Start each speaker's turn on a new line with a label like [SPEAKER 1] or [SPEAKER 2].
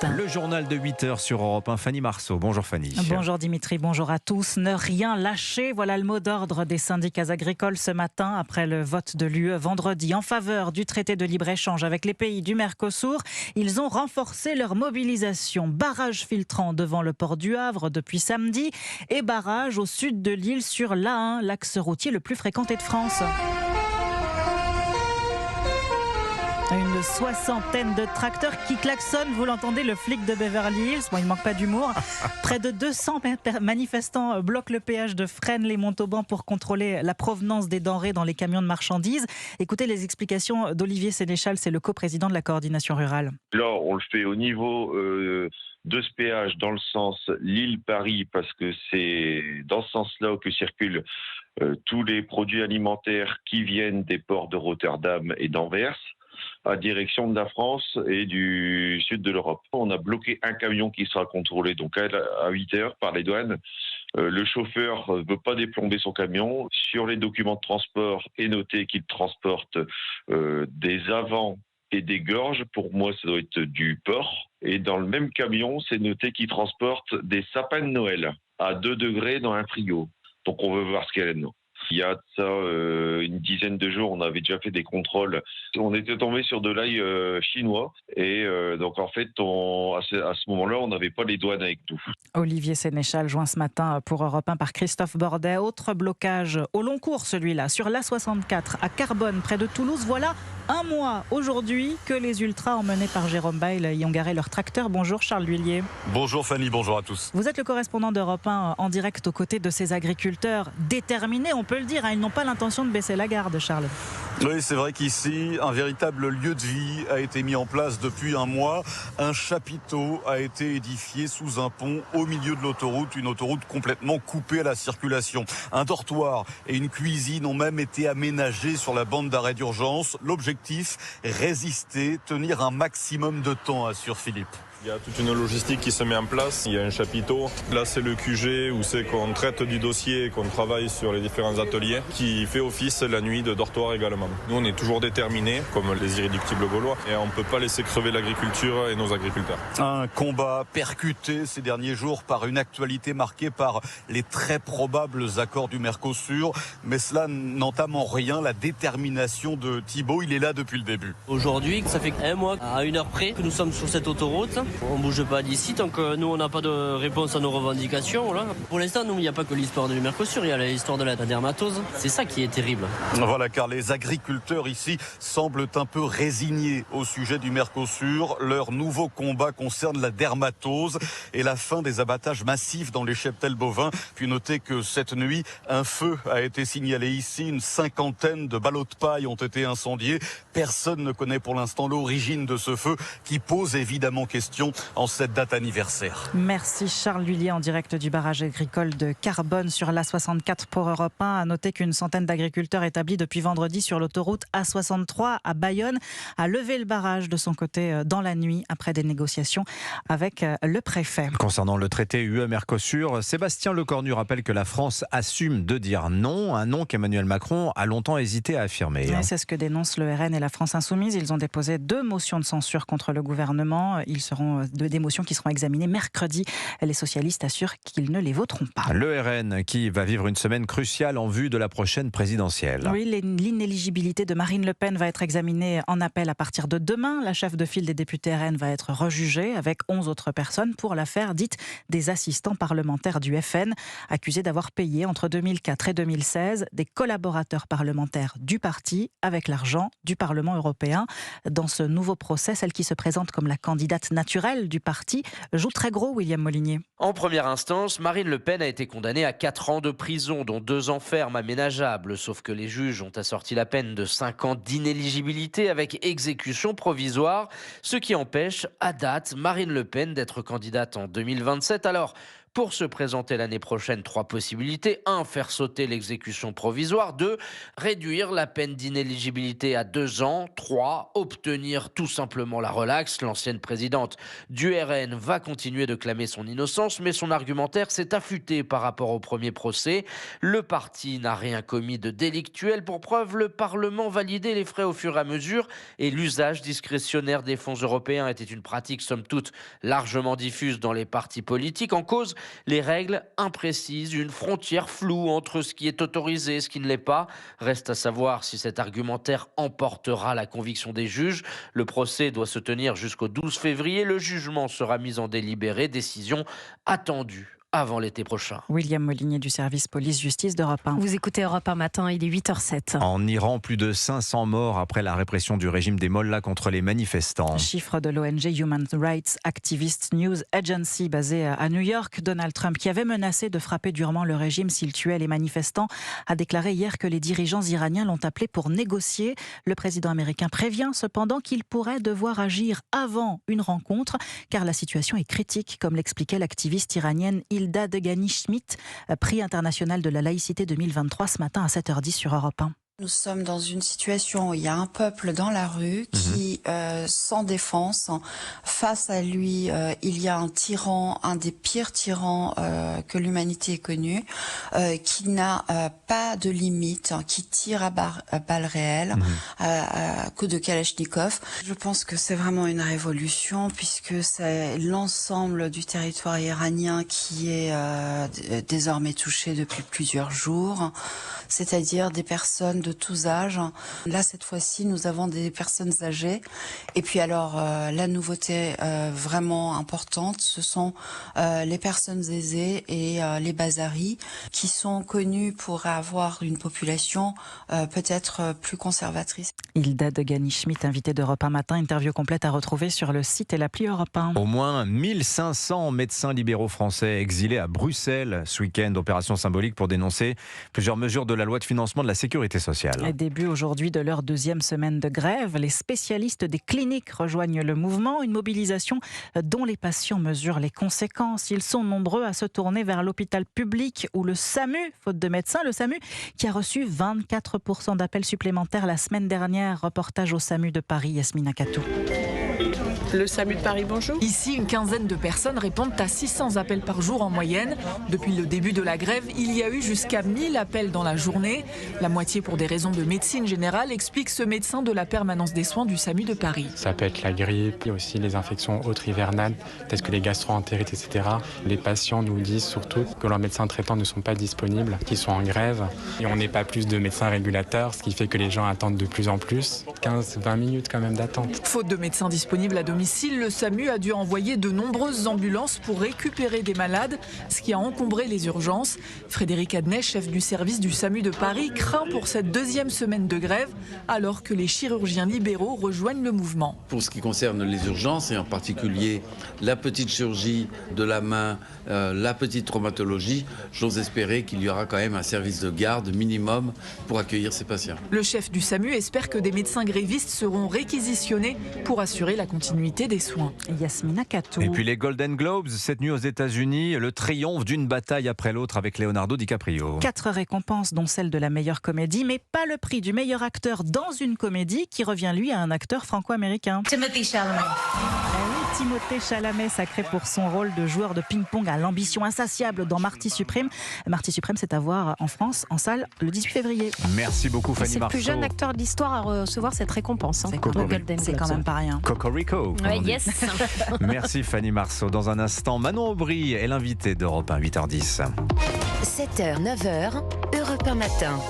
[SPEAKER 1] Le journal de 8h sur Europe 1, Fanny Marceau. Bonjour Fanny.
[SPEAKER 2] Bonjour Dimitri, bonjour à tous. Ne rien lâcher, voilà le mot d'ordre des syndicats agricoles ce matin après le vote de l'UE vendredi en faveur du traité de libre-échange avec les pays du Mercosur. Ils ont renforcé leur mobilisation. Barrage filtrant devant le port du Havre depuis samedi et barrage au sud de l'île sur l'A1, l'axe routier le plus fréquenté de France. Une soixantaine de tracteurs qui klaxonnent, vous l'entendez, le flic de Beverly Hills. Bon, il ne manque pas d'humour. Près de 200 manifestants bloquent le péage de Fresnes-les-Montauban pour contrôler la provenance des denrées dans les camions de marchandises. Écoutez les explications d'Olivier Sénéchal, c'est le coprésident de la coordination rurale.
[SPEAKER 3] Là, on le fait au niveau de ce péage dans le sens Lille-Paris, parce que c'est dans ce sens-là que circulent tous les produits alimentaires qui viennent des ports de Rotterdam et d'Anvers, à direction de la France et du sud de l'Europe. On a bloqué un camion qui sera contrôlé donc à 8 heures par les douanes. Le chauffeur ne veut pas déplomber son camion. Sur les documents de transport est noté qu'il transporte des avants et des gorges. Pour moi, ça doit être du porc. Et dans le même camion, c'est noté qu'il transporte des sapins de Noël à 2 degrés dans un frigo. Donc on veut voir ce qu'il y a là-dedans. Il y a de ça une dizaine de jours, on avait déjà fait des contrôles. On était tombé sur de l'ail chinois et donc en fait, à ce moment-là, on n'avait pas les douanes avec nous.
[SPEAKER 2] Olivier Sénéchal, joint ce matin pour Europe 1 par Christophe Bordet. Autre blocage au long cours, celui-là, sur l'A64 à Carbone, près de Toulouse. Voilà un mois aujourd'hui que les ultras emmenés par Jérôme Bail y ont garé leur tracteur. Bonjour Charles L'Huillier.
[SPEAKER 4] Bonjour Fanny, bonjour à tous.
[SPEAKER 2] Vous êtes le correspondant d'Europe 1 en direct aux côtés de ces agriculteurs déterminés, on peut le dire. Ils n'ont pas l'intention de baisser la garde, Charles.
[SPEAKER 4] Oui, c'est vrai qu'ici, un véritable lieu de vie a été mis en place depuis un mois. Un chapiteau a été édifié sous un pont au milieu de l'autoroute, une autoroute complètement coupée à la circulation. Un dortoir et une cuisine ont même été aménagés sur la bande d'arrêt d'urgence. L'objectif, résister, tenir un maximum de temps, assure Philippe.
[SPEAKER 5] Il y a toute une logistique qui se met en place. Il y a un chapiteau. Là, c'est le QG où c'est qu'on traite du dossier, qu'on travaille sur les différents ateliers, qui fait office la nuit de dortoir également. Nous, on est toujours déterminés, comme les irréductibles gaulois, et on ne peut pas laisser crever l'agriculture et nos agriculteurs.
[SPEAKER 4] Un combat percuté ces derniers jours par une actualité marquée par les très probables accords du Mercosur, mais cela n'entame en rien la détermination de Thibault. Il est là depuis le début.
[SPEAKER 6] Aujourd'hui, ça fait un mois à 1 heure près que nous sommes sur cette autoroute. On ne bouge pas d'ici tant que nous on n'a pas de réponse à nos revendications. Là. Pour l'instant, nous, il n'y a pas que l'histoire du Mercosur, il y a l'histoire de la dermatose. C'est ça qui est terrible.
[SPEAKER 4] Voilà, car les agriculteurs ici semblent un peu résignés au sujet du Mercosur. Leur nouveau combat concerne la dermatose et la fin des abattages massifs dans les cheptels bovins. Puis notez que cette nuit, un feu a été signalé ici. Une cinquantaine de ballots de paille ont été incendiés. Personne ne connaît pour l'instant l'origine de ce feu qui pose évidemment question en cette date anniversaire.
[SPEAKER 2] Merci Charles L'Huillier en direct du barrage agricole de Carbone sur l'A64 pour Europe 1. À noter qu'une centaine d'agriculteurs établis depuis vendredi sur l'autoroute A63 à Bayonne a levé le barrage de son côté dans la nuit après des négociations avec le préfet.
[SPEAKER 1] Concernant le traité UE-Mercosur, Sébastien Lecornu rappelle que la France assume de dire non, un non qu'Emmanuel Macron a longtemps hésité à affirmer.
[SPEAKER 2] Oui, c'est ce que dénoncent le RN et la France Insoumise. Ils ont déposé 2 motions de censure contre le gouvernement. Ils seront des motions qui seront examinées mercredi. Les socialistes assurent qu'ils ne les voteront pas.
[SPEAKER 1] Le RN qui va vivre une semaine cruciale en vue de la prochaine présidentielle.
[SPEAKER 2] Oui, l'inéligibilité de Marine Le Pen va être examinée en appel à partir de demain. La chef de file des députés RN va être rejugée avec 11 autres personnes pour l'affaire dite des assistants parlementaires du FN, accusés d'avoir payé entre 2004 et 2016 des collaborateurs parlementaires du parti avec l'argent du Parlement européen. Dans ce nouveau procès, celle qui se présente comme la candidate naturelle du parti joue très gros, William Molinier.
[SPEAKER 7] En première instance, Marine Le Pen a été condamnée à 4 ans de prison, dont 2 ans ferme aménageables. Sauf que les juges ont assorti la peine de 5 ans d'inéligibilité avec exécution provisoire, ce qui empêche, à date, Marine Le Pen d'être candidate en 2027. Alors, Pour se présenter l'année prochaine, 3 possibilités. 1, faire sauter l'exécution provisoire. 2, réduire la peine d'inéligibilité à 2 ans. 3, obtenir tout simplement la relaxe. L'ancienne présidente du RN va continuer de clamer son innocence, mais son argumentaire s'est affûté par rapport au premier procès. Le parti n'a rien commis de délictuel. Pour preuve, le Parlement validait les frais au fur et à mesure et l'usage discrétionnaire des fonds européens était une pratique somme toute largement diffuse dans les partis politiques. En cause, les règles imprécises, une frontière floue entre ce qui est autorisé et ce qui ne l'est pas. Reste à savoir si cet argumentaire emportera la conviction des juges. Le procès doit se tenir jusqu'au 12 février. Le jugement sera mis en délibéré. Décision attendue avant l'été prochain.
[SPEAKER 2] William Molinier du service police-justice d'Europe 1.
[SPEAKER 8] Vous écoutez Europe 1 matin, il est 8h07.
[SPEAKER 1] En Iran, plus de 500 morts après la répression du régime des mollahs contre les manifestants.
[SPEAKER 2] Chiffre de l'ONG Human Rights Activist News Agency basée à New York. Donald Trump, qui avait menacé de frapper durement le régime s'il tuait les manifestants, a déclaré hier que les dirigeants iraniens l'ont appelé pour négocier. Le président américain prévient cependant qu'il pourrait devoir agir avant une rencontre, car la situation est critique, comme l'expliquait l'activiste iranienne Hilda Degani-Schmidt, prix international de la laïcité 2023 ce matin à 7h10 sur Europe 1.
[SPEAKER 9] Nous sommes dans une situation où il y a un peuple dans la rue qui, sans défense, face à lui, il y a un tyran, un des pires tyrans que l'humanité ait connu, qui n'a pas de limite, qui tire à balles réelles, à coups de Kalachnikov. Je pense que c'est vraiment une révolution puisque c'est l'ensemble du territoire iranien qui est désormais touché depuis plusieurs jours, c'est-à-dire des personnes de tous âges. Là, cette fois-ci, nous avons des personnes âgées. Et puis alors, la nouveauté vraiment importante, ce sont les personnes aisées et les bazaris qui sont connus pour avoir une population peut-être plus conservatrice.
[SPEAKER 2] Hilda Degani-Schmidt, invitée d'Europe 1 matin, interview complète à retrouver sur le site et l'appli Europe 1.
[SPEAKER 1] Au moins 1500 médecins libéraux français exilés à Bruxelles ce week-end. Opération symbolique pour dénoncer plusieurs mesures de la loi de financement de la sécurité sociale.
[SPEAKER 2] Et début aujourd'hui de leur 2e semaine de grève. Les spécialistes des cliniques rejoignent le mouvement. Une mobilisation dont les patients mesurent les conséquences. Ils sont nombreux à se tourner vers l'hôpital public ou le SAMU, faute de médecins. Le SAMU qui a reçu 24% d'appels supplémentaires la semaine dernière. Reportage au SAMU de Paris, Yasmina Katou.
[SPEAKER 10] Le SAMU de Paris, bonjour.
[SPEAKER 11] Ici, une quinzaine de personnes répondent à 600 appels par jour en moyenne. Depuis le début de la grève, il y a eu jusqu'à 1000 appels dans la journée. La moitié pour des raisons de médecine générale, explique ce médecin de la permanence des soins du SAMU de Paris.
[SPEAKER 12] Ça peut être la grippe, il y a aussi les infections autres hivernales, peut-être que les gastro-entérites, etc. Les patients nous disent surtout que leurs médecins traitants ne sont pas disponibles, qu'ils sont en grève. Et on n'est pas plus de médecins régulateurs, ce qui fait que les gens attendent de plus en plus. 15-20 minutes quand même d'attente.
[SPEAKER 11] Faute de médecins disponibles à domicile, le SAMU a dû envoyer de nombreuses ambulances pour récupérer des malades, ce qui a encombré les urgences. Frédéric Adnet, chef du service du SAMU de Paris, craint pour cette 2e semaine de grève, alors que les chirurgiens libéraux rejoignent le mouvement.
[SPEAKER 13] Pour ce qui concerne les urgences, et en particulier la petite chirurgie de la main, la petite traumatologie, j'ose espérer qu'il y aura quand même un service de garde minimum pour accueillir ces patients.
[SPEAKER 11] Le chef du SAMU espère que des médecins grévistes seront réquisitionnés pour assurer la continuité des soins.
[SPEAKER 2] Yasmina Katou.
[SPEAKER 1] Et puis les Golden Globes, cette nuit aux États-Unis, le triomphe d'une bataille après l'autre avec Leonardo DiCaprio.
[SPEAKER 2] 4 récompenses, dont celle de la meilleure comédie, mais pas le prix du meilleur acteur dans une comédie qui revient lui à un acteur franco-américain.
[SPEAKER 14] Timothée Chalamet.
[SPEAKER 2] Timothée Chalamet, sacré pour son rôle de joueur de ping-pong à l'ambition insatiable dans Marty Supreme. Marty Supreme, c'est à voir en France, en salle, le 18 février.
[SPEAKER 1] Merci beaucoup Fanny Marceau.
[SPEAKER 8] C'est le plus jeune acteur de l'histoire à recevoir cette récompense.
[SPEAKER 2] C'est quand même pas rien.
[SPEAKER 1] Cocorico.
[SPEAKER 8] Ouais, yes.
[SPEAKER 1] Merci Fanny Marceau. Dans un instant, Manon Aubry est l'invitée d'Europe 1, 8h10.
[SPEAKER 14] 7h, 9h, Europe 1 matin.